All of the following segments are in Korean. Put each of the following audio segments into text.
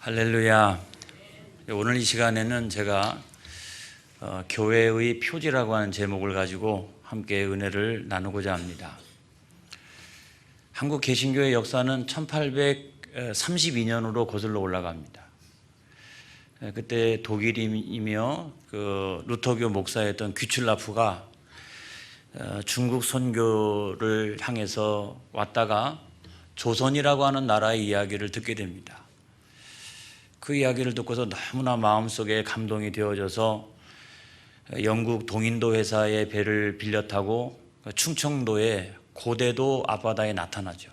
할렐루야. 오늘 이 시간에는 제가 교회의 표지라고 하는 제목을 가지고 함께 은혜를 나누고자 합니다. 한국 개신교의 역사는 1832년으로 거슬러 올라갑니다. 그때 독일이며 루터교 목사였던 귀출라프가 중국 선교를 향해서 왔다가 조선이라고 하는 나라의 이야기를 듣게 됩니다. 그 이야기를 듣고서 너무나 마음속에 감동이 되어져서 영국 동인도 회사의 배를 빌려 타고 충청도의 고대도 앞바다에 나타나죠.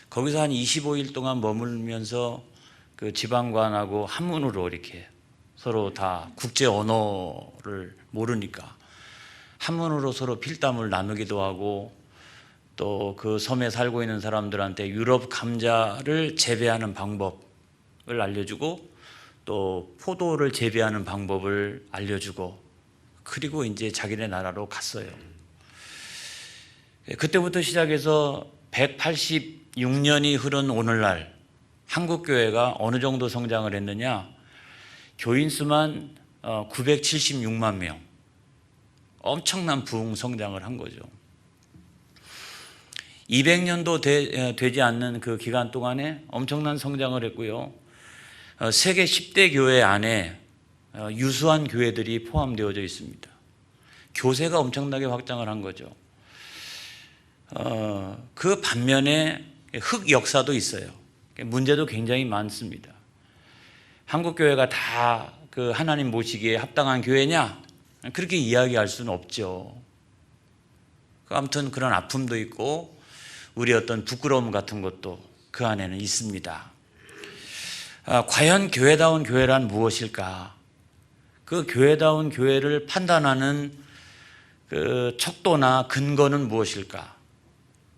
거기서 한 25일 동안 머물면서 그 지방관하고 한문으로 이렇게 서로 다 국제 언어를 모르니까 한문으로 서로 필담을 나누기도 하고, 또 그 섬에 살고 있는 사람들한테 유럽 감자를 재배하는 방법을 알려주고, 또 포도를 재배하는 방법을 알려주고, 그리고 이제 자기네 나라로 갔어요. 그때부터 시작해서 186년이 흐른 오늘날 한국교회가 어느 정도 성장을 했느냐, 교인 수만 976만 명, 엄청난 부흥 성장을 한 거죠. 200년도 되지 않는 그 기간 동안에 엄청난 성장을 했고요. 세계 10대 교회 안에 유수한 교회들이 포함되어져 있습니다. 교세가 엄청나게 확장을 한 거죠. 그 반면에 흑 역사도 있어요. 문제도 굉장히 많습니다. 한국 교회가 다 그 하나님 모시기에 합당한 교회냐? 그렇게 이야기할 수는 없죠. 아무튼 그런 아픔도 있고 우리 어떤 부끄러움 같은 것도 그 안에는 있습니다. 과연 교회다운 교회란 무엇일까? 그 교회다운 교회를 판단하는 그 척도나 근거는 무엇일까?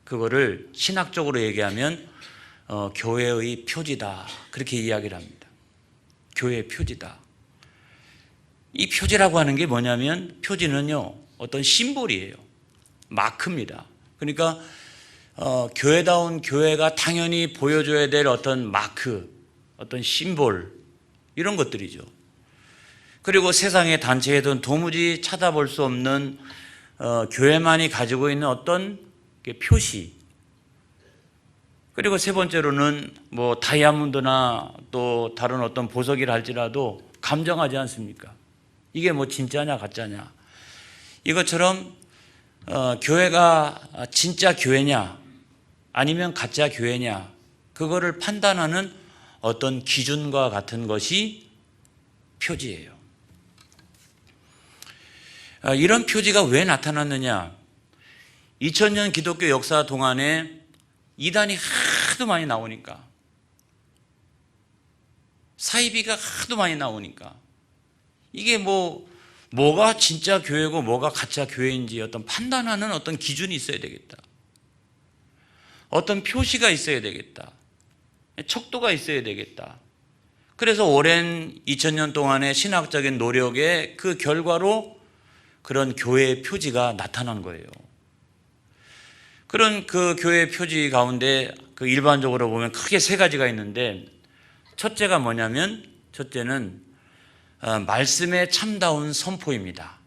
그거를 신학적으로 얘기하면 교회의 표지다, 그렇게 이야기를 합니다. 교회의 표지다. 이 표지라고 하는 게 뭐냐면, 표지는요 어떤 심볼이에요. 마크입니다. 그러니까 교회다운 교회가 당연히 보여줘야 될 어떤 마크, 어떤 심볼, 이런 것들이죠. 그리고 세상의 단체에든 도무지 찾아볼 수 없는 교회만이 가지고 있는 어떤 표시. 그리고 세 번째로는 뭐 다이아몬드나 또 다른 어떤 보석이라 할지라도 감정하지 않습니까? 이게 뭐 진짜냐 가짜냐. 이것처럼 교회가 진짜 교회냐 아니면 가짜 교회냐, 그거를 판단하는 어떤 기준과 같은 것이 표지예요. 이런 표지가 왜 나타났느냐? 2000년 기독교 역사 동안에 이단이 하도 많이 나오니까, 사이비가 하도 많이 나오니까, 이게 뭐가 진짜 교회고 뭐가 가짜 교회인지 어떤 판단하는 어떤 기준이 있어야 되겠다. 어떤 표시가 있어야 되겠다. 척도가 있어야 되겠다. 그래서 오랜 2000년 동안의 신학적인 노력의 그 결과로 그런 교회의 표지가 나타난 거예요. 그런 그 교회의 표지 가운데 그 일반적으로 보면 크게 세 가지가 있는데, 첫째가 뭐냐면, 첫째는 말씀에 참다운 선포입니다.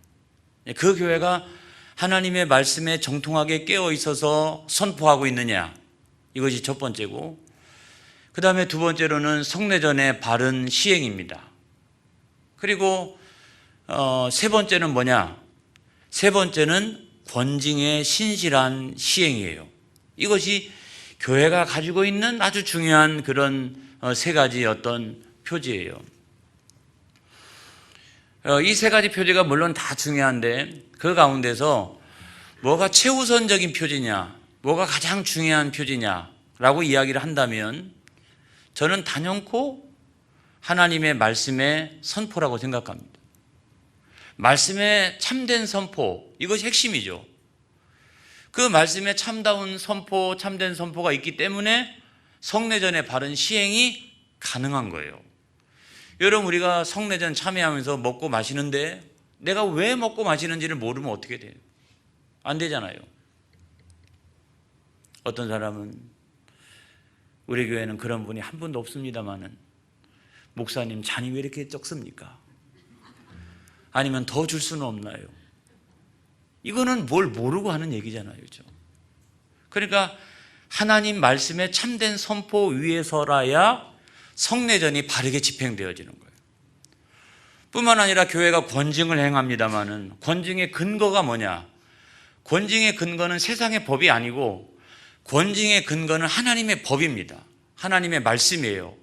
그 교회가 하나님의 말씀에 정통하게 깨어 있어서 선포하고 있느냐, 이것이 첫 번째고, 그 다음에 두 번째로는 성례전의 바른 시행입니다. 그리고 세 번째는 뭐냐? 세 번째는 권징의 신실한 시행이에요. 이것이 교회가 가지고 있는 아주 중요한 그런 세 가지 어떤 표지예요. 이 세 가지 표지가 물론 다 중요한데, 그 가운데서 뭐가 최우선적인 표지냐, 뭐가 가장 중요한 표지냐라고 이야기를 한다면, 저는 단연코 하나님의 말씀의 선포라고 생각합니다. 말씀의 참된 선포, 이것이 핵심이죠. 그 말씀의 참다운 선포, 참된 선포가 있기 때문에 성례전의 바른 시행이 가능한 거예요. 여러분, 우리가 성례전 참여하면서 먹고 마시는데 내가 왜 먹고 마시는지를 모르면 어떻게 돼요? 안 되잖아요. 어떤 사람은, 우리 교회는 그런 분이 한 분도 없습니다만은, 목사님 잔이 왜 이렇게 적습니까? 아니면 더 줄 수는 없나요? 이거는 뭘 모르고 하는 얘기잖아요. 그렇죠? 그러니까 하나님 말씀의 참된 선포 위에서라야 성례전이 바르게 집행되어지는 거예요. 뿐만 아니라 교회가 권징을 행합니다마는 권징의 근거가 뭐냐? 권징의 근거는 세상의 법이 아니고 권징의 근거는 하나님의 법입니다. 하나님의 말씀이에요.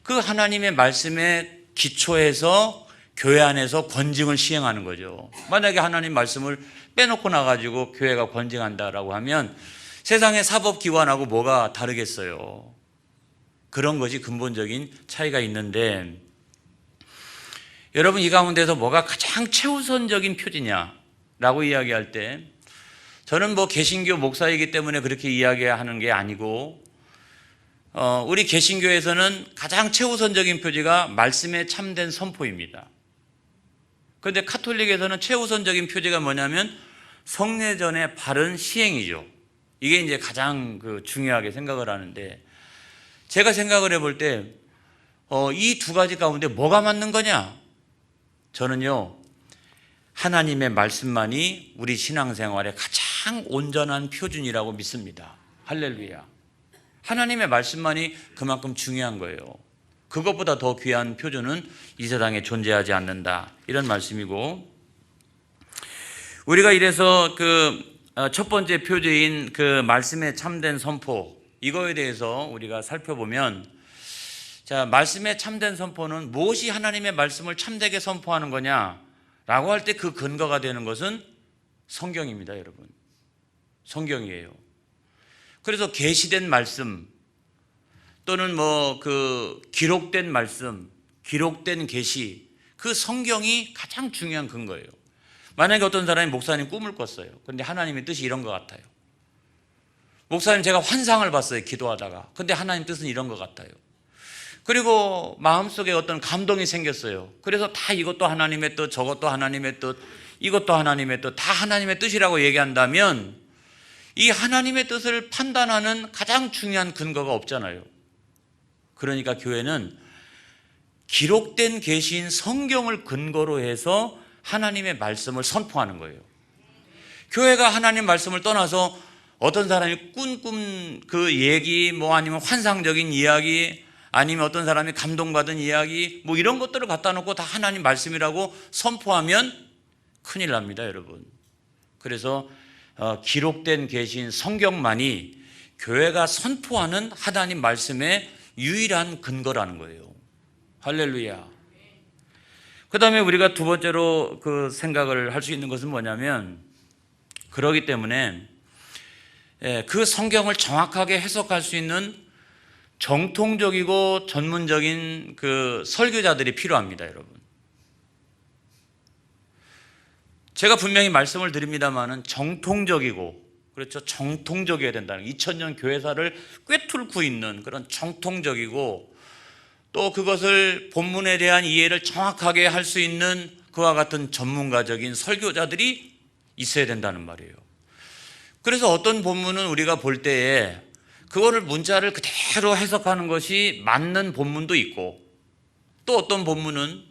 그 하나님의 말씀에 기초해서 교회 안에서 권징을 시행하는 거죠. 만약에 하나님 말씀을 빼놓고 나가지고 교회가 권징한다라고 하면 세상의 사법기관하고 뭐가 다르겠어요. 그런 것이 근본적인 차이가 있는데, 여러분 이 가운데서 뭐가 가장 최우선적인 표지냐라고 이야기할 때, 저는 개신교 목사이기 때문에 그렇게 이야기하는 게 아니고, 우리 개신교에서는 가장 최우선적인 표지가 말씀의 참된 선포입니다. 그런데 카톨릭에서는 최우선적인 표지가 뭐냐면 성례전의 바른 시행이죠. 이게 이제 가장 중요하게 생각을 하는데, 제가 생각을 해볼 때 이 두 가지 가운데 뭐가 맞는 거냐? 저는요, 하나님의 말씀만이 우리 신앙생활의 가장 온전한 표준이라고 믿습니다. 할렐루야. 하나님의 말씀만이 그만큼 중요한 거예요. 그것보다 더 귀한 표준은 이 세상에 존재하지 않는다, 이런 말씀이고, 우리가 이래서 첫 번째 표제인 말씀의 참된 선포, 이거에 대해서 우리가 살펴보면, 자, 말씀의 참된 선포는 무엇이 하나님의 말씀을 참되게 선포하는 거냐라고 할 때 그 근거가 되는 것은 성경입니다, 여러분. 성경이에요. 그래서 계시된 말씀 또는 기록된 말씀, 기록된 계시, 그 성경이 가장 중요한 근거예요. 만약에 어떤 사람이 목사님 꿈을 꿨어요. 그런데 하나님의 뜻이 이런 것 같아요. 목사님 제가 환상을 봤어요, 기도하다가. 근데 하나님 뜻은 이런 것 같아요. 그리고 마음속에 어떤 감동이 생겼어요. 그래서 다 이것도 하나님의 뜻, 저것도 하나님의 뜻, 이것도 하나님의 뜻, 다 하나님의 뜻이라고 얘기한다면 이 하나님의 뜻을 판단하는 가장 중요한 근거가 없잖아요. 그러니까 교회는 기록된 계시인 성경을 근거로 해서 하나님의 말씀을 선포하는 거예요. 교회가 하나님 말씀을 떠나서 어떤 사람이 꿈 얘기, 아니면 환상적인 이야기, 아니면 어떤 사람이 감동받은 이야기, 이런 것들을 갖다 놓고 다 하나님 말씀이라고 선포하면 큰일 납니다, 여러분. 그래서 기록된 계시인 성경만이 교회가 선포하는 하나님 말씀의 유일한 근거라는 거예요. 할렐루야. 그 다음에 우리가 두 번째로 생각을 할 수 있는 것은 뭐냐면, 그러기 때문에 그 성경을 정확하게 해석할 수 있는 정통적이고 전문적인 설교자들이 필요합니다, 여러분. 제가 분명히 말씀을 드립니다만은 정통적이고, 그렇죠, 정통적이어야 된다는, 2000년 교회사를 꿰뚫고 있는 그런 정통적이고, 또 그것을 본문에 대한 이해를 정확하게 할 수 있는 그와 같은 전문가적인 설교자들이 있어야 된다는 말이에요. 그래서 어떤 본문은 우리가 볼 때에 그거를 문자를 그대로 해석하는 것이 맞는 본문도 있고, 또 어떤 본문은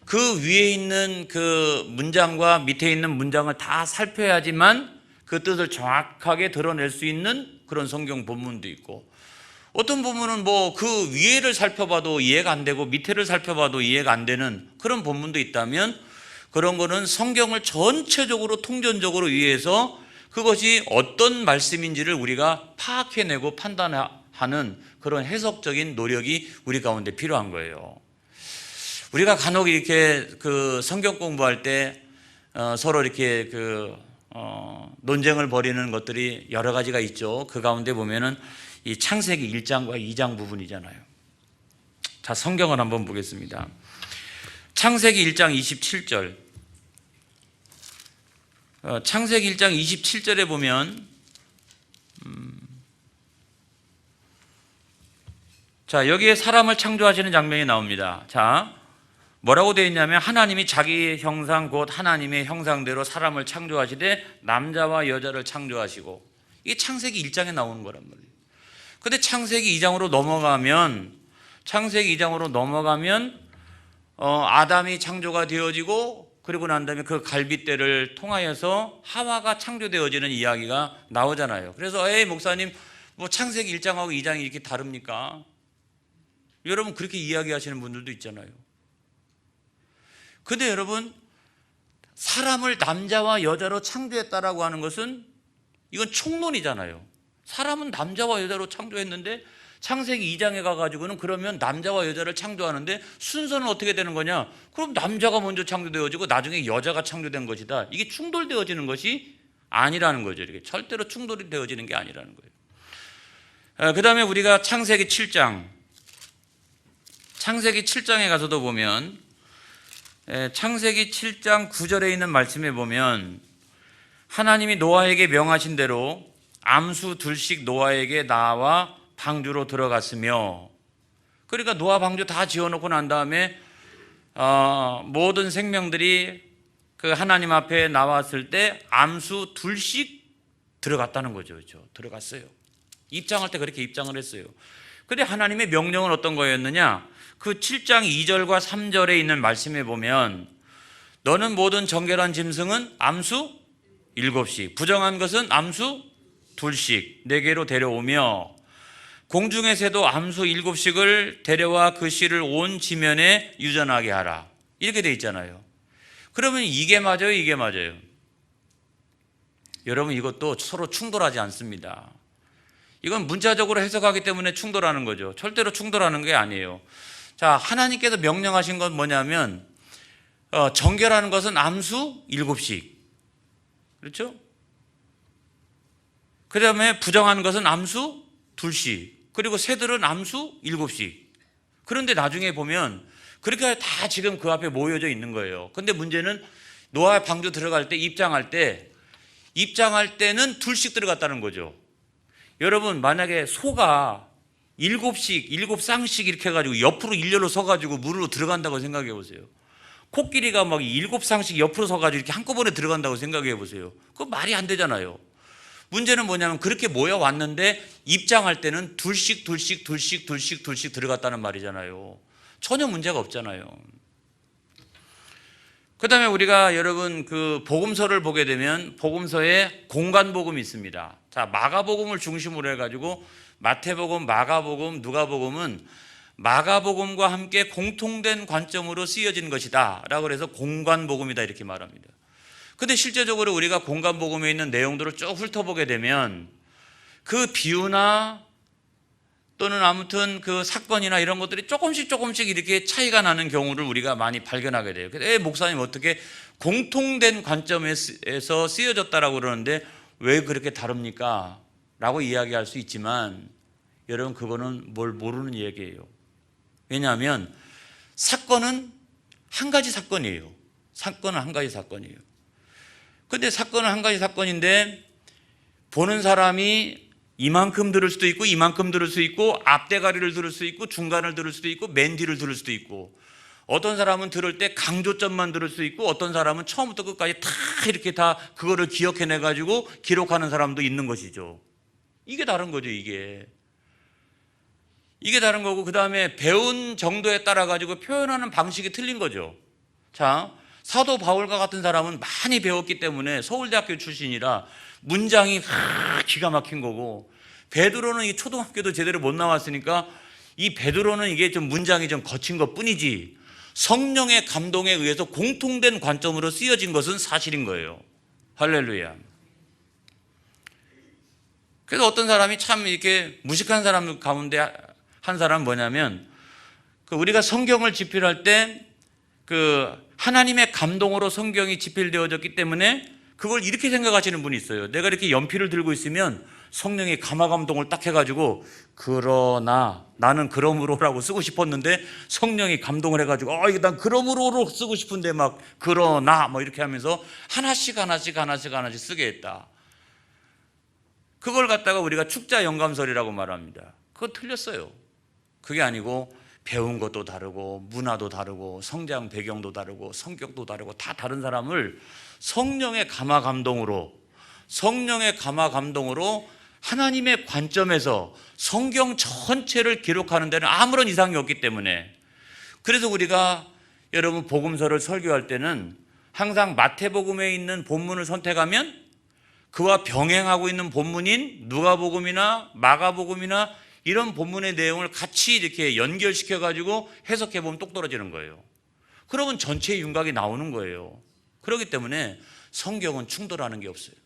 그 위에 있는 그 문장과 밑에 있는 문장을 다 살펴야지만 그 뜻을 정확하게 드러낼 수 있는 그런 성경 본문도 있고, 어떤 본문은 그 위에를 살펴봐도 이해가 안 되고 밑에를 살펴봐도 이해가 안 되는 그런 본문도 있다면, 그런 거는 성경을 전체적으로 통전적으로 위해서 그것이 어떤 말씀인지를 우리가 파악해내고 판단하는 그런 해석적인 노력이 우리 가운데 필요한 거예요. 우리가 간혹 이렇게 성경 공부할 때 서로 이렇게 논쟁을 벌이는 것들이 여러 가지가 있죠. 그 가운데 보면은 이 창세기 1장과 2장 부분이잖아요. 자, 성경을 한번 보겠습니다. 창세기 1장 27절. 창세기 1장 27절에 보면 자, 여기에 사람을 창조하시는 장면이 나옵니다. 자, 뭐라고 되어 있냐면, 하나님이 자기 형상 곧 하나님의 형상대로 사람을 창조하시되 남자와 여자를 창조하시고, 이게 창세기 1장에 나오는 거란 말이에요. 근데 창세기 2장으로 넘어가면 창세기 2장으로 넘어가면 아담이 창조가 되어지고 그리고 난 다음에 그 갈빗대를 통하여서 하와가 창조되어지는 이야기가 나오잖아요. 그래서 에이 목사님 뭐 창세기 1장하고 2장이 이렇게 다릅니까? 여러분 그렇게 이야기하시는 분들도 있잖아요. 근데 여러분 사람을 남자와 여자로 창조했다라고 하는 것은 이건 총론이잖아요. 사람은 남자와 여자로 창조했는데 창세기 2장에 가가지고는 그러면 남자와 여자를 창조하는데 순서는 어떻게 되는 거냐? 그럼 남자가 먼저 창조되어지고 나중에 여자가 창조된 것이다. 이게 충돌되어지는 것이 아니라는 거죠. 이렇게 절대로 충돌이 되어지는 게 아니라는 거예요. 그 다음에 우리가 창세기 7장에 가서도 보면 창세기 7장 9절에 있는 말씀에 보면 하나님이 노아에게 명하신 대로 암수 둘씩 노아에게 나와 방주로 들어갔으며, 그러니까 노아 방주 다 지어놓고 난 다음에 모든 생명들이 그 하나님 앞에 나왔을 때 암수 둘씩 들어갔다는 거죠. 그렇죠? 들어갔어요. 입장할 때 그렇게 입장을 했어요. 근데 하나님의 명령은 어떤 거였느냐? 그 7장 2절과 3절에 있는 말씀에 보면 너는 모든 정결한 짐승은 암수 7씩, 부정한 것은 암수 2씩 내게로 데려오며 공중의 새도 암수 7씩을 데려와 그 씨를 온 지면에 유전하게 하라. 이렇게 돼 있잖아요. 그러면 이게 맞아요? 이게 맞아요? 여러분 이것도 서로 충돌하지 않습니다. 이건 문자적으로 해석하기 때문에 충돌하는 거죠. 절대로 충돌하는 게 아니에요. 자, 하나님께서 명령하신 건 뭐냐면 정결하는 것은 암수 7씩, 그렇죠? 그 다음에 부정한 것은 암수 2씩, 그리고 새들은 암수 7씩. 그런데 나중에 보면 그렇게 다 지금 그 앞에 모여져 있는 거예요. 근데 문제는 노아 방주 들어갈 때 입장할 때는 2씩 들어갔다는 거죠. 여러분 만약에 소가 7씩 7쌍씩 이렇게 해가지고 옆으로 일렬로 서가지고 물로 들어간다고 생각해 보세요. 코끼리가 막 7쌍씩 옆으로 서가지고 이렇게 한꺼번에 들어간다고 생각해 보세요. 그거 말이 안 되잖아요. 문제는 뭐냐면 그렇게 모여왔는데 입장할 때는 2씩 들어갔다는 말이잖아요. 전혀 문제가 없잖아요. 그 다음에 우리가 여러분 그 복음서를 보게 되면 복음서에 공간복음이 있습니다. 자, 마가복음을 중심으로 해가지고 마태복음, 마가복음, 누가복음은 마가복음과 함께 공통된 관점으로 쓰여진 것이다 라고 해서 공간복음이다 이렇게 말합니다. 근데 실제적으로 우리가 공간복음에 있는 내용들을 쭉 훑어보게 되면 그 비유나 또는 아무튼 그 사건이나 이런 것들이 조금씩 이렇게 차이가 나는 경우를 우리가 많이 발견하게 돼요. 그래서 목사님 어떻게 공통된 관점에서 쓰여졌다라고 그러는데 왜 그렇게 다릅니까? 라고 이야기할 수 있지만 여러분 그거는 뭘 모르는 얘기예요. 왜냐하면 사건은 한 가지 사건이에요. 사건은 한 가지 사건이에요. 근데 사건은 한 가지 사건인데 보는 사람이 이만큼 들을 수도 있고 이만큼 들을 수 있고 앞대가리를 들을 수 있고 중간을 들을 수도 있고 맨 뒤를 들을 수도 있고 어떤 사람은 들을 때 강조점만 들을 수 있고 어떤 사람은 처음부터 끝까지 다 이렇게 다 그거를 기억해내 가지고 기록하는 사람도 있는 것이죠. 이게 다른 거죠. 이게 다른 거고 그 다음에 배운 정도에 따라 가지고 표현하는 방식이 틀린 거죠. 자, 사도 바울과 같은 사람은 많이 배웠기 때문에 서울대학교 출신이라 문장이 기가 막힌 거고 베드로는 이 초등학교도 제대로 못 나왔으니까 이 베드로는 이게 좀 문장이 좀 거친 것 뿐이지 성령의 감동에 의해서 공통된 관점으로 쓰여진 것은 사실인 거예요. 할렐루야. 그래서 어떤 사람이 참 이렇게 무식한 사람 가운데 한 사람은 뭐냐면 우리가 성경을 집필할 때 하나님의 감동으로 성경이 집필되어졌기 때문에 그걸 이렇게 생각하시는 분이 있어요. 내가 이렇게 연필을 들고 있으면 성령의 감화감동을 딱 해가지고 그러나 나는 그러므로라고 쓰고 싶었는데 성령이 감동을 해가지고 이거 난 그러므로로 쓰고 싶은데 막 그러나 뭐 이렇게 하면서 하나씩 쓰게 했다. 그걸 갖다가 우리가 축자 영감설이라고 말합니다. 그건 틀렸어요. 그게 아니고 배운 것도 다르고 문화도 다르고 성장 배경도 다르고 성격도 다르고 다 다른 사람을 성령의 감화 감동으로 하나님의 관점에서 성경 전체를 기록하는 데는 아무런 이상이 없기 때문에, 그래서 우리가 여러분 복음서를 설교할 때는 항상 마태복음에 있는 본문을 선택하면 그와 병행하고 있는 본문인 누가복음이나 마가복음이나 이런 본문의 내용을 같이 이렇게 연결시켜 가지고 해석해 보면 똑 떨어지는 거예요. 그러면 전체의 윤곽이 나오는 거예요. 그렇기 때문에 성경은 충돌하는 게 없어요.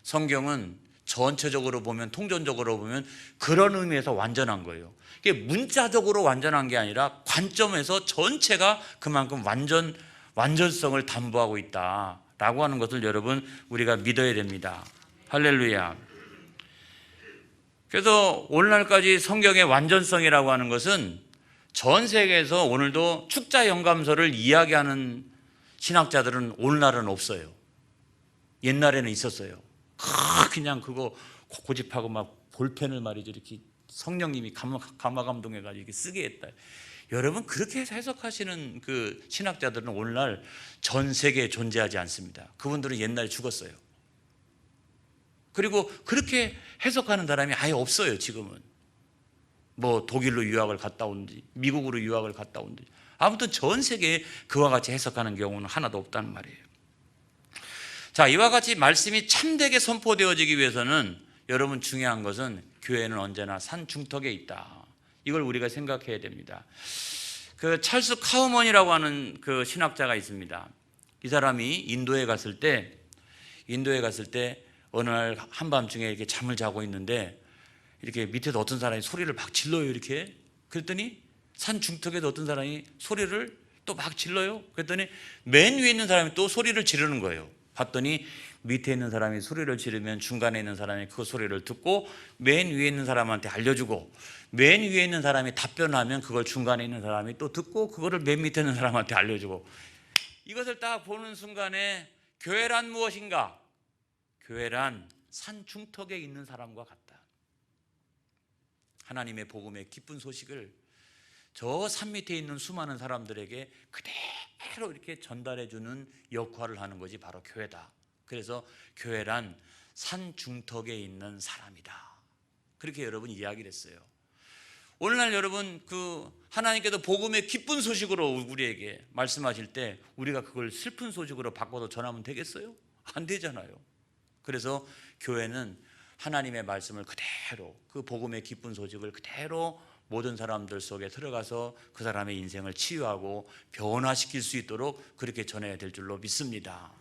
성경은 전체적으로 보면, 통전적으로 보면 그런 의미에서 완전한 거예요. 이게 문자적으로 완전한 게 아니라 관점에서 전체가 그만큼 완전성을 담보하고 있다라고 하는 것을 여러분 우리가 믿어야 됩니다. 할렐루야. 그래서 오늘날까지 성경의 완전성이라고 하는 것은 전 세계에서 오늘도 축자영감서를 이야기하는 신학자들은 오늘날은 없어요. 옛날에는 있었어요. 그냥 그거 고집하고 막 볼펜을 말이죠, 이렇게 성령님이 감화감동해가지고 이렇게 쓰게 했다. 여러분, 그렇게 해석하시는 그 신학자들은 오늘날 전 세계에 존재하지 않습니다. 그분들은 옛날에 죽었어요. 그리고 그렇게 해석하는 사람이 아예 없어요. 지금은 뭐 독일로 유학을 갔다 온지 미국으로 유학을 갔다 온지, 아무튼 전 세계에 그와 같이 해석하는 경우는 하나도 없다는 말이에요. 자, 이와 같이 말씀이 참되게 선포되어지기 위해서는 여러분 중요한 것은 교회는 언제나 산 중턱에 있다. 이걸 우리가 생각해야 됩니다. 그 찰스 카우먼이라고 하는 그 신학자가 있습니다. 이 사람이 인도에 갔을 때 어느 날 한밤중에 이렇게 잠을 자고 있는데 이렇게 밑에서 어떤 사람이 소리를 막 질러요. 이렇게. 그랬더니 산 중턱에서 어떤 사람이 소리를 또 막 질러요. 그랬더니 맨 위에 있는 사람이 또 소리를 지르는 거예요. 봤더니 밑에 있는 사람이 소리를 지르면 중간에 있는 사람이 그 소리를 듣고 맨 위에 있는 사람한테 알려주고, 맨 위에 있는 사람이 답변하면 그걸 중간에 있는 사람이 또 듣고 그거를 맨 밑에 있는 사람한테 알려주고. 이것을 딱 보는 순간에 교회란 무엇인가? 교회란 산 중턱에 있는 사람과 같다. 하나님의 복음의 기쁜 소식을 저 산 밑에 있는 수많은 사람들에게 그대로 이렇게 전달해주는 역할을 하는 것이 바로 교회다. 그래서 교회란 산 중턱에 있는 사람이다. 그렇게 여러분 이야기를 했어요. 오늘날 여러분 하나님께서 복음의 기쁜 소식으로 우리에게 말씀하실 때 우리가 그걸 슬픈 소식으로 바꿔서 전하면 되겠어요? 안 되잖아요. 그래서 교회는 하나님의 말씀을 그대로, 그 복음의 기쁜 소식을 그대로 모든 사람들 속에 들어가서 그 사람의 인생을 치유하고 변화시킬 수 있도록 그렇게 전해야 될 줄로 믿습니다.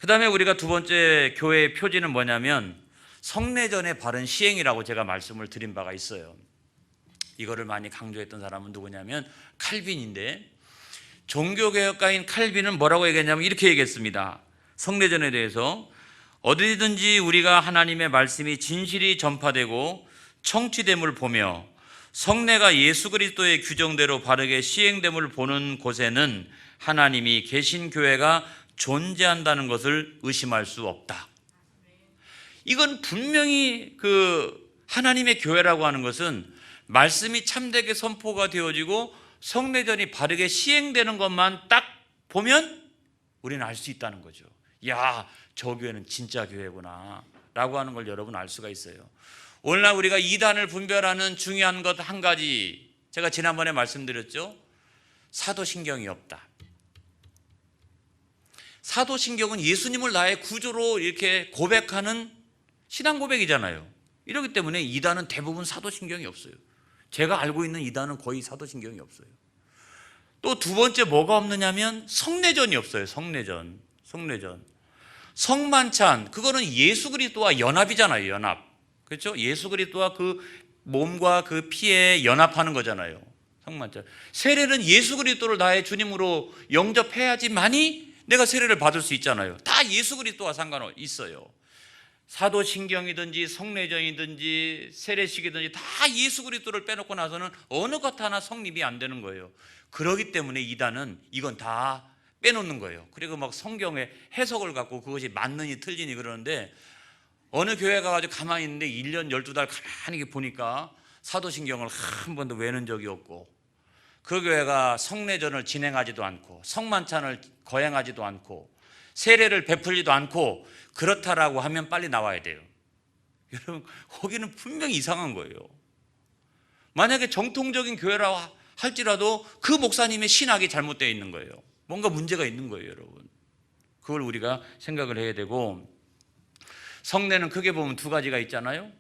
그 다음에 우리가 두 번째 교회의 표지는 뭐냐면 성례전의 바른 시행이라고 제가 말씀을 드린 바가 있어요. 이거를 많이 강조했던 사람은 누구냐면 칼빈인데, 종교개혁가인 칼빈은 뭐라고 얘기했냐면 이렇게 얘기했습니다. 성례전에 대해서 어디든지 우리가 하나님의 말씀이 진실이 전파되고 청취됨을 보며 성례가 예수 그리스도의 규정대로 바르게 시행됨을 보는 곳에는 하나님이 계신 교회가 존재한다는 것을 의심할 수 없다. 이건 분명히 하나님의 교회라고 하는 것은 말씀이 참되게 선포가 되어지고 성례전이 바르게 시행되는 것만 딱 보면 우리는 알 수 있다는 거죠. 야, 저 교회는 진짜 교회구나 라고 하는 걸 여러분 알 수가 있어요. 오늘날 우리가 이단을 분별하는 중요한 것 한 가지, 제가 지난번에 말씀드렸죠. 사도신경이 없다. 사도신경은 예수님을 나의 구주로 이렇게 고백하는 신앙 고백이잖아요. 이렇기 때문에 이단은 대부분 사도신경이 없어요. 제가 알고 있는 이단은 거의 사도신경이 없어요. 또 두 번째 뭐가 없느냐면 성례전이 없어요. 성례전. 성만찬, 그거는 예수 그리스도와 연합이잖아요. 연합. 그렇죠? 예수 그리스도와 그 몸과 그 피에 연합하는 거잖아요. 성만찬. 세례는 예수 그리스도를 나의 주님으로 영접해야지만이 내가 세례를 받을 수 있잖아요. 다 예수 그리스도와 상관있어요. 사도신경이든지 성례전이든지 세례식이든지 다 예수 그리스도를 빼놓고 나서는 어느 것 하나 성립이 안 되는 거예요. 그렇기 때문에 이단은 이건 다 빼놓는 거예요. 그리고 막 성경의 해석을 갖고 그것이 맞느니 틀리니 그러는데, 어느 교회 가가지고 가만히 있는데 1년 12달 가만히 보니까 사도신경을 한 번도 외는 적이 없고, 그 교회가 성례전을 진행하지도 않고 성만찬을 거행하지도 않고 세례를 베풀지도 않고 그렇다라고 하면 빨리 나와야 돼요. 여러분, 거기는 분명히 이상한 거예요. 만약에 정통적인 교회라 할지라도 그 목사님의 신학이 잘못되어 있는 거예요. 뭔가 문제가 있는 거예요, 여러분. 그걸 우리가 생각을 해야 되고, 성례는 크게 보면 두 가지가 있잖아요.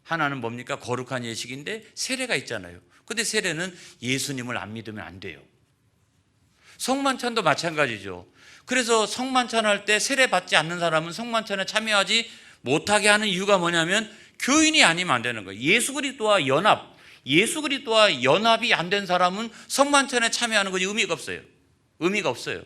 하나는 뭡니까? 거룩한 예식인데 세례가 있잖아요. 근데 세례는 예수님을 안 믿으면 안 돼요. 성만찬도 마찬가지죠. 그래서 성만찬할 때 세례 받지 않는 사람은 성만찬에 참여하지 못하게 하는 이유가 뭐냐면 교인이 아니면 안 되는 거예요. 예수 그리스도와 연합이 안 된 사람은 성만찬에 참여하는 것이 의미가 없어요. 의미가 없어요.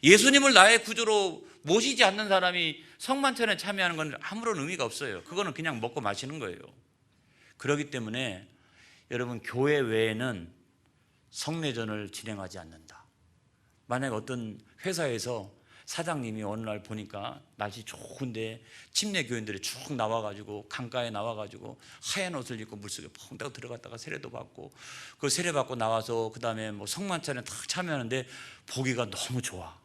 예수님을 나의 구주로 모시지 않는 사람이 성만찬에 참여하는 건 아무런 의미가 없어요. 그거는 그냥 먹고 마시는 거예요. 그렇기 때문에 여러분, 교회 외에는 성례전을 진행하지 않는다. 만약에 어떤 회사에서 사장님이 어느 날 보니까 날씨 좋은데 침례 교인들이 쭉 나와가지고 강가에 나와가지고 하얀 옷을 입고 물속에 펑 들어갔다가 세례도 받고 그 세례 받고 나와서 그 다음에 뭐 성만찬에 탁 참여하는데 보기가 너무 좋아.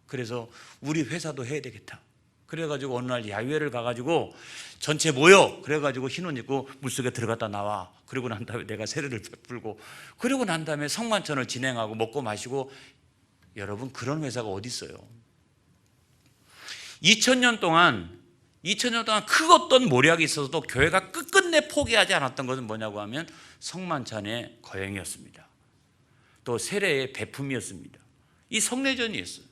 그래서 우리 회사도 해야 되겠다. 그래가지고 어느 날 야유회를 가가지고 전체 모여. 그래가지고 흰 옷 입고 물속에 들어갔다 나와. 그리고 난 다음에 내가 세례를 베풀고 그리고 난 다음에 성만찬을 진행하고 먹고 마시고. 여러분, 그런 회사가 어디 있어요? 2000년 동안 큰 어떤 모략이 있어서도 교회가 끝끝내 포기하지 않았던 것은 뭐냐고 하면 성만찬의 거행이었습니다. 또 세례의 베품이었습니다. 이 성례전이었어요.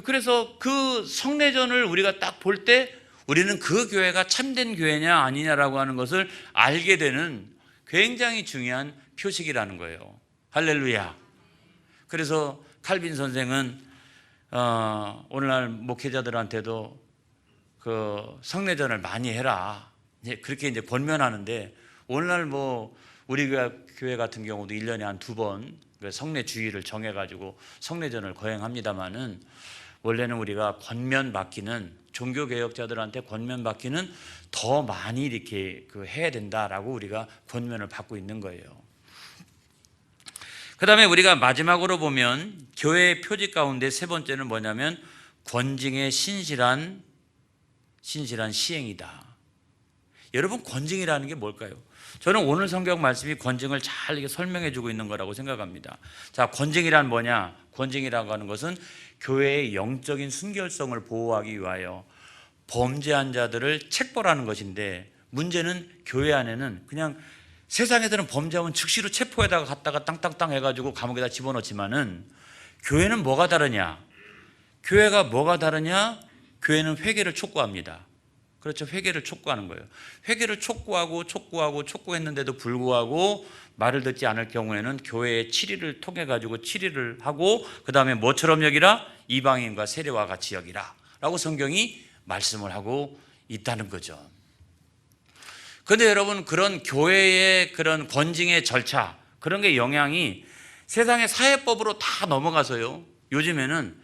그래서 그 성례전을 우리가 딱 볼 때 우리는 그 교회가 참된 교회냐 아니냐라고 하는 것을 알게 되는 굉장히 중요한 표식이라는 거예요. 할렐루야. 그래서 칼빈 선생은 오늘날 목회자들한테도 그 성례전을 많이 해라, 그렇게 이제 권면하는데, 오늘날 뭐 우리 교회 같은 경우도 1년에 한 2번 성례 주일을 정해가지고 성례전을 거행합니다만은, 원래는 우리가 권면받기는, 종교개혁자들한테 권면받기는 더 많이 이렇게 해야 된다라고 우리가 권면을 받고 있는 거예요. 그 다음에 우리가 마지막으로 보면 교회의 표지 가운데 세 번째는 뭐냐면 권징의 신실한 시행이다. 여러분, 권징이라는 게 뭘까요? 저는 오늘 성경 말씀이 권징을 잘 이렇게 설명해 주고 있는 거라고 생각합니다. 자, 권징이란 뭐냐? 권징이라고 하는 것은 교회의 영적인 순결성을 보호하기 위하여 범죄한 자들을 책벌하는 것인데, 문제는 교회 안에는 그냥 세상에서는 범죄하면 즉시로 체포에다가 갖다가 땅땅땅 해가지고 감옥에다 집어넣지만은, 교회는 뭐가 다르냐? 교회가 뭐가 다르냐? 교회는 회개를 촉구합니다. 그렇죠. 회개를 촉구하는 거예요. 회개를 촉구했는데도 불구하고 말을 듣지 않을 경우에는 교회의 치리를 통해 가지고 치리를 하고, 그 다음에 뭐처럼 여기라? 이방인과 세례와 같이 여기라 라고 성경이 말씀을 하고 있다는 거죠. 그런데 여러분, 그런 교회의 그런 권징의 절차, 그런 게 영향이 세상의 사회법으로 다 넘어가서요, 요즘에는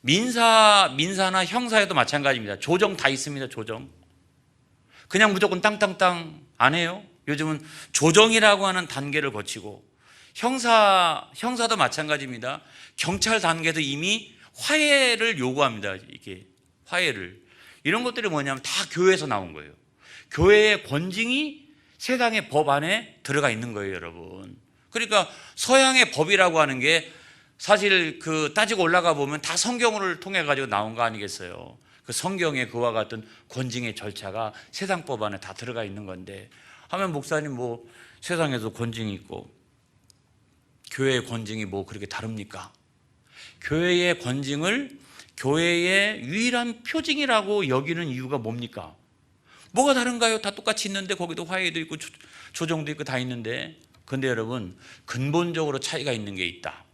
민사나 형사에도 마찬가지입니다. 조정 다 있습니다. 조정. 그냥 무조건 땅땅땅 안 해요. 요즘은 조정이라고 하는 단계를 거치고, 형사도 마찬가지입니다. 경찰 단계도 이미 화해를 요구합니다. 이게 화해를. 이런 것들이 뭐냐면 다 교회에서 나온 거예요. 교회의 권징이 세상의 법 안에 들어가 있는 거예요, 여러분. 그러니까 서양의 법이라고 하는 게 사실 따지고 올라가 보면 다 성경을 통해 가지고 나온 거 아니겠어요? 그 성경에 그와 같은 권징의 절차가 세상 법 안에 다 들어가 있는 건데, 하면 목사님 뭐 세상에도 권징이 있고 교회의 권징이 뭐 그렇게 다릅니까? 교회의 권징을 교회의 유일한 표징이라고 여기는 이유가 뭡니까? 뭐가 다른가요? 다 똑같이 있는데, 거기도 화해도 있고 조정도 있고 다 있는데. 그런데 여러분, 근본적으로 차이가 있는 게 있다.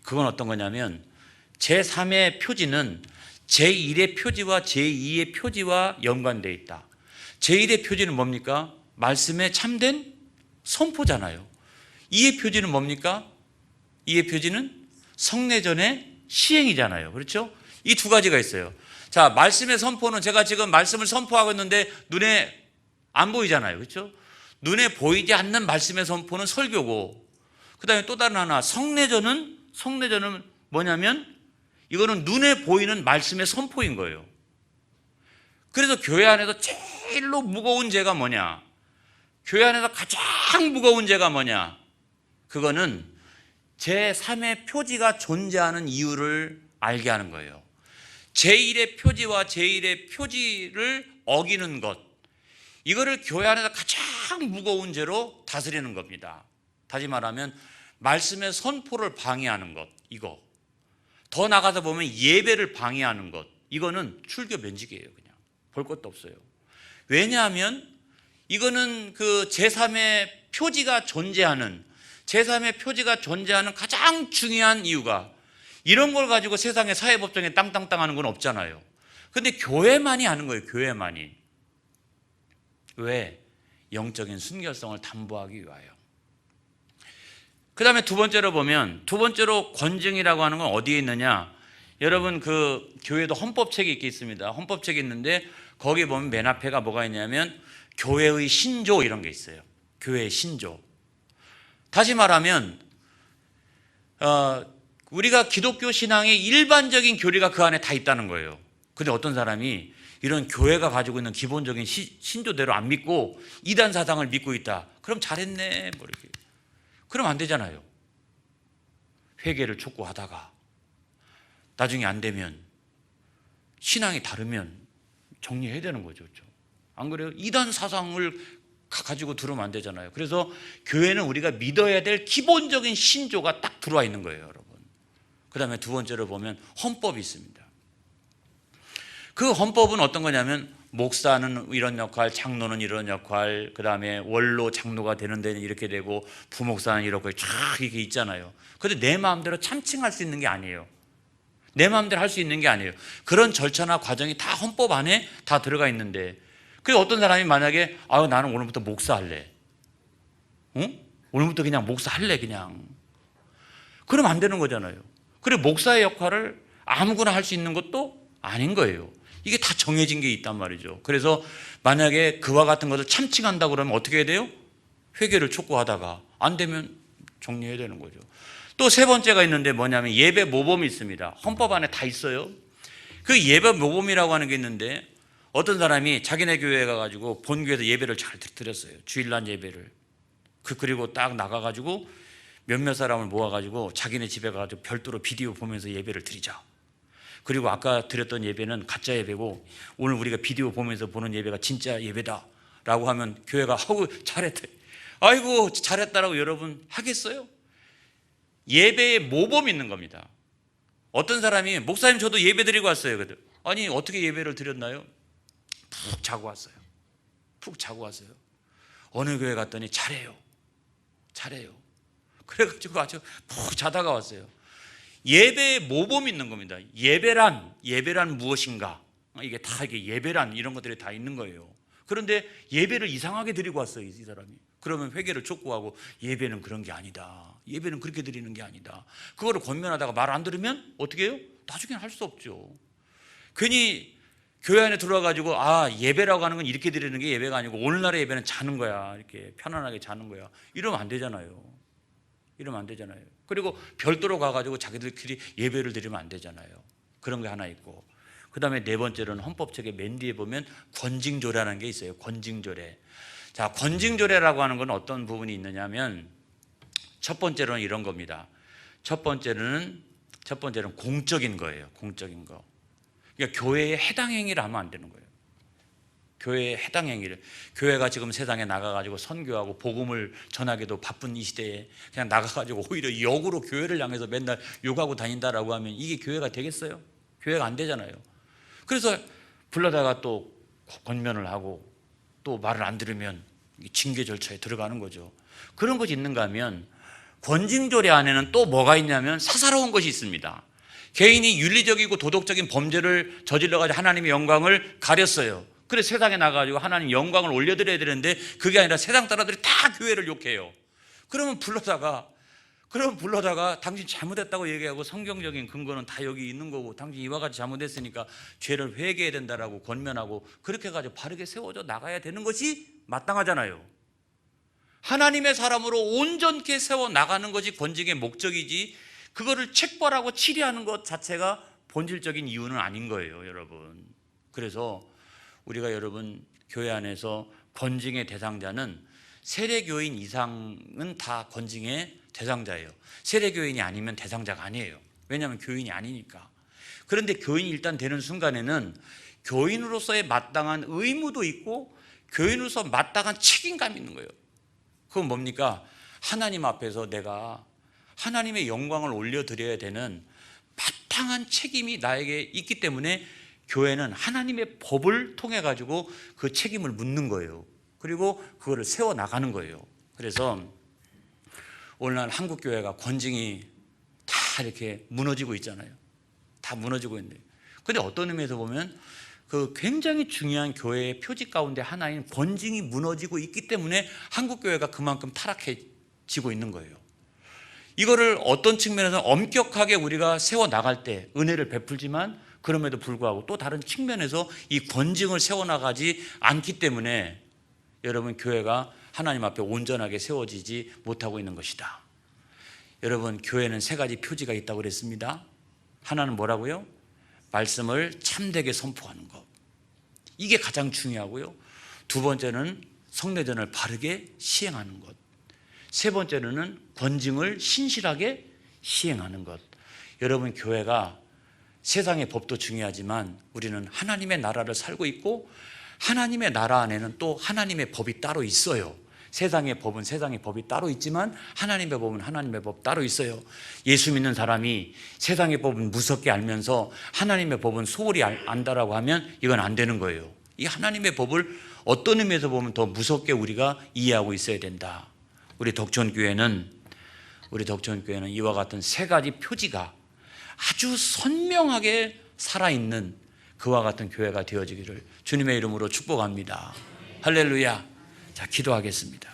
그건 어떤 거냐면, 제3의 표지는 제1의 표지와 제2의 표지와 연관되어 있다. 제1의 표지는 뭡니까? 말씀에 참된 선포잖아요. 2의 표지는 뭡니까? 2의 표지는 성례전의 시행이잖아요. 그렇죠? 이 두 가지가 있어요. 자, 말씀의 선포는 제가 지금 말씀을 선포하고 있는데 눈에 안 보이잖아요. 그렇죠? 눈에 보이지 않는 말씀의 선포는 설교고, 그 다음에 또 다른 하나, 성례전은 뭐냐면 이거는 눈에 보이는 말씀의 선포인 거예요. 그래서 교회 안에서 제일로 무거운 죄가 뭐냐? 교회 안에서 가장 무거운 죄가 뭐냐? 그거는 제3의 표지가 존재하는 이유를 알게 하는 거예요. 제1의 표지와 제1의 표지를 어기는 것, 이거를 교회 안에서 가장 무거운 죄로 다스리는 겁니다. 다시 말하면 말씀의 선포를 방해하는 것, 이거. 더 나가서 보면 예배를 방해하는 것, 이거는 출교 면직이에요. 그냥 볼 것도 없어요. 왜냐하면 이거는 그 제3의 표지가 존재하는, 제3의 표지가 존재하는 가장 중요한 이유가, 이런 걸 가지고 세상의 사회법정에 땅땅땅 하는 건 없잖아요. 근데 교회만이 하는 거예요. 교회만이. 왜? 영적인 순결성을 담보하기 위하여. 그 다음에 두 번째로 보면, 두 번째로 권징이라고 하는 건 어디에 있느냐? 여러분 그 교회도 헌법책이 있습니다. 헌법책이 있는데 거기 보면 맨 앞에가 뭐가 있냐면 교회의 신조, 이런 게 있어요. 교회의 신조. 다시 말하면 우리가 기독교 신앙의 일반적인 교리가 그 안에 다 있다는 거예요. 근데 어떤 사람이 이런 교회가 가지고 있는 기본적인 신조대로 안 믿고 이단 사상을 믿고 있다. 그럼 잘했네, 뭐 이렇게. 그럼 안 되잖아요. 회개를 촉구하다가 나중에 안 되면, 신앙이 다르면 정리해야 되는 거죠. 안 그래요? 이단 사상을 가지고 들으면 안 되잖아요. 그래서 교회는 우리가 믿어야 될 기본적인 신조가 딱 들어와 있는 거예요, 여러분. 그 다음에 두 번째로 보면 헌법이 있습니다. 그 헌법은 어떤 거냐면 목사는 이런 역할, 장로는 이런 역할, 그 다음에 원로 장로가 되는 데는 이렇게 되고 부목사는 이렇게 쫙 이렇게 있잖아요. 근데 내 마음대로 참칭할 수 있는 게 아니에요. 내 마음대로 할 수 있는 게 아니에요. 그런 절차나 과정이 다 헌법 안에 다 들어가 있는데, 그래서 어떤 사람이 만약에 나는 오늘부터 목사할래, 오늘부터 그냥 목사할래, 그냥, 그러면 안 되는 거잖아요. 그리고 목사의 역할을 아무거나 할 수 있는 것도 아닌 거예요. 이게 다 정해진 게 있단 말이죠. 그래서 만약에 그와 같은 것을 참칭한다 그러면 어떻게 해야 돼요? 회개를 촉구하다가 안 되면 정리해야 되는 거죠. 또 세 번째가 있는데 뭐냐면 예배 모범이 있습니다. 헌법 안에 다 있어요. 그 예배 모범이라고 하는 게 있는데, 어떤 사람이 자기네 교회에 가가지고 본교에서 예배를 잘 드렸어요. 주일날 예배를. 그리고 딱 나가가지고 몇몇 사람을 모아가지고 자기네 집에 가가지고 별도로 비디오 보면서 예배를 드리자. 그리고 아까 드렸던 예배는 가짜 예배고 오늘 우리가 비디오 보면서 보는 예배가 진짜 예배다 라고 하면 교회가 잘했다, 아이고 잘했다라고 여러분 하겠어요? 예배에 모범이 있는 겁니다. 어떤 사람이 목사님 저도 예배 드리고 왔어요. 아니 어떻게 예배를 드렸나요? 푹 자고 왔어요. 푹 자고 왔어요. 어느 교회 갔더니 잘해요. 그래가지고 아주 푹 자다가 왔어요. 예배에 모범이 있는 겁니다. 예배란 무엇인가? 이게 다 이게 예배란 이런 것들이 다 있는 거예요. 그런데 예배를 이상하게 드리고 왔어요, 이 사람이. 그러면 회개를 촉구하고 예배는 그런 게 아니다. 예배는 그렇게 드리는 게 아니다. 그거를 권면하다가 말 안 들으면 어떻게 해요? 나중에는 할 수 없죠. 괜히 교회 안에 들어와가지고 예배라고 하는 건 이렇게 드리는 게 예배가 아니고 오늘날의 예배는 자는 거야, 이렇게 편안하게 자는 거야, 이러면 안 되잖아요. 그리고 별도로 가가지고 자기들끼리 예배를 드리면 안 되잖아요. 그런 게 하나 있고, 그 다음에 네 번째로는 헌법책의 맨 뒤에 보면 권징조례라는 게 있어요. 권징조례. 자, 권징조례라고 하는 건 어떤 부분이 있느냐면 첫 번째로는 이런 겁니다. 첫 번째는 공적인 거예요. 공적인 거. 그러니까 교회에 해당 행위를 하면 안 되는 거예요. 교회에 해당 행위를. 교회가 지금 세상에 나가가지고 선교하고 복음을 전하기도 바쁜 이 시대에 그냥 나가가지고 오히려 역으로 교회를 향해서 맨날 욕하고 다닌다라고 하면 이게 교회가 되겠어요? 교회가 안 되잖아요. 그래서 불러다가 또 권면을 하고 또 말을 안 들으면 징계 절차에 들어가는 거죠. 그런 것이 있는가 하면 권징조례 안에는 또 뭐가 있냐면 사사로운 것이 있습니다. 개인이 윤리적이고 도덕적인 범죄를 저질러가지고 하나님의 영광을 가렸어요. 그래서 세상에 나가가지고 하나님 영광을 올려드려야 되는데 그게 아니라 세상 사람들이 다 교회를 욕해요. 그러면 불러다가 당신 잘못했다고 얘기하고 성경적인 근거는 다 여기 있는 거고 당신 이와 같이 잘못했으니까 죄를 회개해야 된다라고 권면하고 그렇게 해가지고 바르게 세워져 나가야 되는 것이 마땅하잖아요. 하나님의 사람으로 온전케 세워 나가는 것이 권징의 목적이지, 그거를 책벌하고 치리하는 것 자체가 본질적인 이유는 아닌 거예요, 여러분. 그래서 우리가 여러분 교회 안에서 권징의 대상자는 세례교인 이상은 다 권징의 대상자예요. 세례교인이 아니면 대상자가 아니에요. 왜냐하면 교인이 아니니까. 그런데 교인이 일단 되는 순간에는 교인으로서의 마땅한 의무도 있고 교인으로서 마땅한 책임감이 있는 거예요. 그건 뭡니까? 하나님 앞에서 내가 하나님의 영광을 올려드려야 되는 마땅한 책임이 나에게 있기 때문에 교회는 하나님의 법을 통해 가지고 그 책임을 묻는 거예요. 그리고 그거를 세워나가는 거예요. 그래서 오늘날 한국교회가 권징이 다 이렇게 무너지고 있잖아요. 다 무너지고 있는데, 근데 어떤 의미에서 보면 그 굉장히 중요한 교회의 표지 가운데 하나인 권징이 무너지고 있기 때문에 한국교회가 그만큼 타락해지고 있는 거예요. 이거를 어떤 측면에서 엄격하게 우리가 세워나갈 때 은혜를 베풀지만 그럼에도 불구하고 또 다른 측면에서 이 권징을 세워나가지 않기 때문에 여러분 교회가 하나님 앞에 온전하게 세워지지 못하고 있는 것이다. 여러분 교회는 세 가지 표지가 있다고 그랬습니다. 하나는 뭐라고요? 말씀을 참되게 선포하는 것. 이게 가장 중요하고요. 두 번째는 성례전을 바르게 시행하는 것. 세 번째로는 권징을 신실하게 시행하는 것. 여러분 교회가 세상의 법도 중요하지만 우리는 하나님의 나라를 살고 있고 하나님의 나라 안에는 또 하나님의 법이 따로 있어요. 세상의 법은 세상의 법이 따로 있지만 하나님의 법은 하나님의 법 따로 있어요. 예수 믿는 사람이 세상의 법은 무섭게 알면서 하나님의 법은 소홀히 안다라고 하면 이건 안 되는 거예요. 이 하나님의 법을 어떤 의미에서 보면 더 무섭게 우리가 이해하고 있어야 된다. 우리 덕천교회는 이와 같은 세 가지 표지가 아주 선명하게 살아있는 그와 같은 교회가 되어지기를 주님의 이름으로 축복합니다. 할렐루야. 자, 기도하겠습니다.